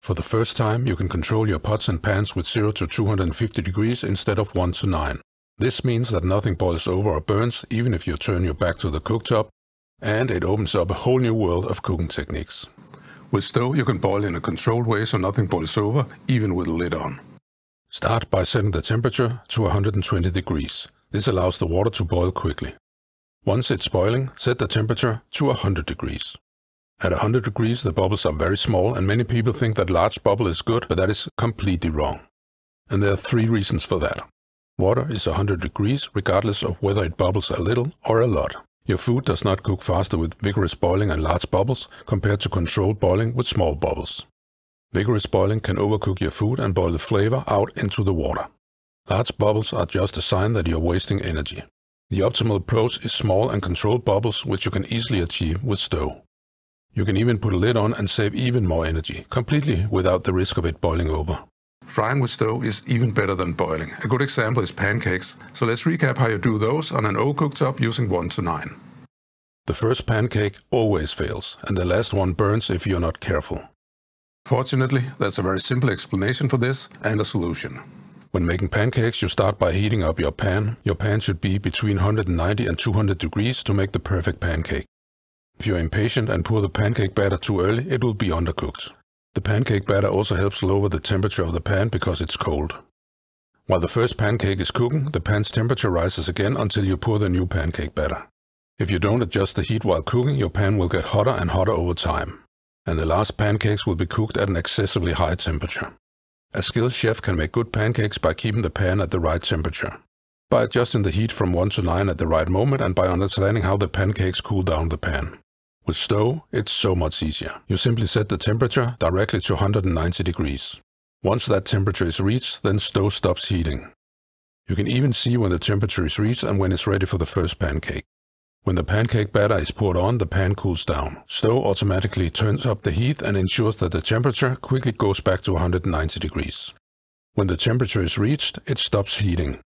For the first time, you can control your pots and pans with 0 to 250 degrees instead of 1 to 9. This means that nothing boils over or burns even if you turn your back to the cooktop, and it opens up a whole new world of cooking techniques. With stove, you can boil in a controlled way so nothing boils over, even with the lid on. Start by setting the temperature to 120 degrees. This allows the water to boil quickly. Once it's boiling, set the temperature to 100 degrees. At 100 degrees, the bubbles are very small, and many people think that large bubble is good, but that is completely wrong. And there are 3 reasons for that. Water is 100 degrees regardless of whether it bubbles a little or a lot. Your food does not cook faster with vigorous boiling and large bubbles compared to controlled boiling with small bubbles. Vigorous boiling can overcook your food and boil the flavor out into the water. Large bubbles are just a sign that you're wasting energy. The optimal approach is small and controlled bubbles, which you can easily achieve with stove. You can even put a lid on and save even more energy, completely without the risk of it boiling over. Frying with stove is even better than boiling. A good example is pancakes, so let's recap how you do those on an old cooktop using 1 to 9. The first pancake always fails, and the last one burns if you're not careful. Fortunately, there's a very simple explanation for this and a solution. When making pancakes, you start by heating up your pan. Your pan should be between 190 and 200 degrees to make the perfect pancake. If you're impatient and pour the pancake batter too early, it will be undercooked. The pancake batter also helps lower the temperature of the pan because it's cold. While the first pancake is cooking, the pan's temperature rises again until you pour the new pancake batter. If you don't adjust the heat while cooking, your pan will get hotter and hotter over time. And the last pancakes will be cooked at an excessively high temperature. A skilled chef can make good pancakes by keeping the pan at the right temperature, by adjusting the heat from 1 to 9 at the right moment, and by understanding how the pancakes cool down the pan. With stove, it's so much easier. You simply set the temperature directly to 190 degrees. Once that temperature is reached, then stove stops heating. You can even see when the temperature is reached and when it's ready for the first pancake. When the pancake batter is poured on, the pan cools down. Stove automatically turns up the heat and ensures that the temperature quickly goes back to 190 degrees. When the temperature is reached, it stops heating.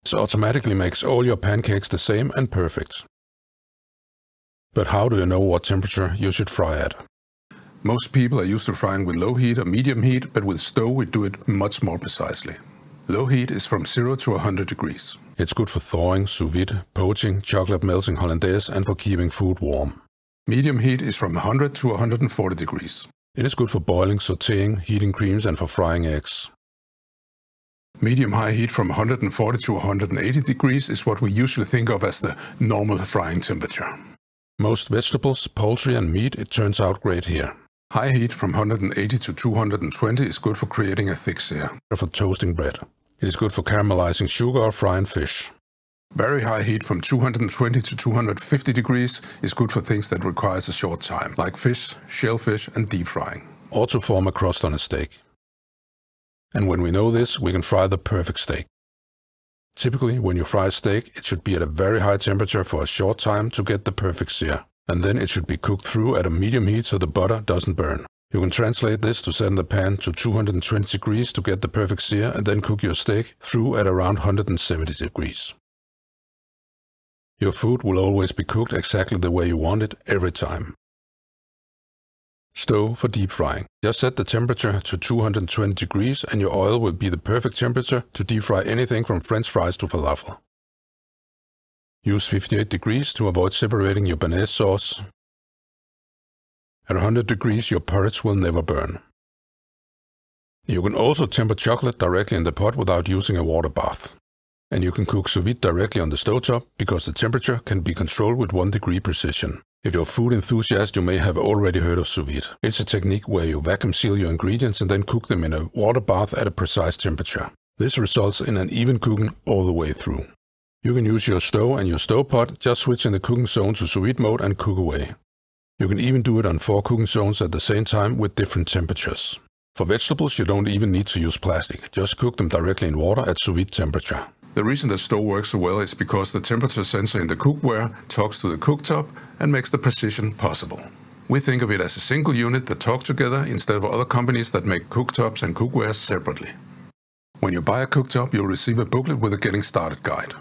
This automatically makes all your pancakes the same and perfect. But how do you know what temperature you should fry at? Most people are used to frying with low heat or medium heat, but with stove we do it much more precisely. Low heat is from 0 to 100 degrees. It's good for thawing, sous-vide, poaching, chocolate melting hollandaise, and for keeping food warm. Medium heat is from 100 to 140 degrees. It is good for boiling, sautéing, heating creams, and for frying eggs. Medium-high heat from 140 to 180 degrees is what we usually think of as the normal frying temperature. Most vegetables, poultry and meat, it turns out great here. High heat from 180 to 220 is good for creating a thick sear, for toasting bread. It is good for caramelizing sugar or frying fish. Very high heat from 220 to 250 degrees is good for things that requires a short time, like fish, shellfish and deep frying, or to form a crust on a steak. And when we know this, we can fry the perfect steak. Typically, when you fry a steak, it should be at a very high temperature for a short time to get the perfect sear. And then it should be cooked through at a medium heat so the butter doesn't burn. You can translate this to set the pan to 220 degrees to get the perfect sear and then cook your steak through at around 170 degrees. Your food will always be cooked exactly the way you want it every time. Stove for deep frying. Just set the temperature to 220 degrees and your oil will be the perfect temperature to deep fry anything from French fries to falafel. Use 58 degrees to avoid separating your béarnaise sauce. At 100 degrees your porridge will never burn. You can also temper chocolate directly in the pot without using a water bath. And you can cook sous-vide directly on the stovetop because the temperature can be controlled with 1 degree precision. If you're a food enthusiast, you may have already heard of sous-vide. It's a technique where you vacuum seal your ingredients and then cook them in a water bath at a precise temperature. This results in an even cooking all the way through. You can use your stove and your stove pot, just switch in the cooking zone to sous-vide mode and cook away. You can even do it on 4 cooking zones at the same time with different temperatures. For vegetables, you don't even need to use plastic. Just cook them directly in water at sous-vide temperature. The reason the stove works so well is because the temperature sensor in the cookware talks to the cooktop and makes the precision possible. We think of it as a single unit that talks together instead of other companies that make cooktops and cookware separately. When you buy a cooktop, you'll receive a booklet with a Getting Started guide.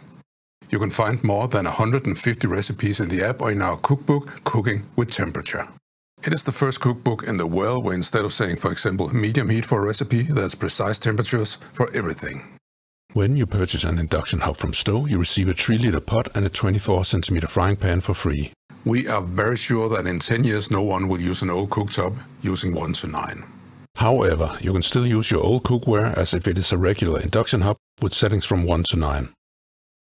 You can find more than 150 recipes in the app or in our cookbook, Cooking with Temperature. It is the first cookbook in the world where instead of saying, for example, medium heat for a recipe, there's precise temperatures for everything. When you purchase an induction hob from Ztove, you receive a 3-liter pot and a 24cm frying pan for free. We are very sure that in 10 years no one will use an old cooktop using 1:9. However, you can still use your old cookware as if it is a regular induction hob with settings from 1:9.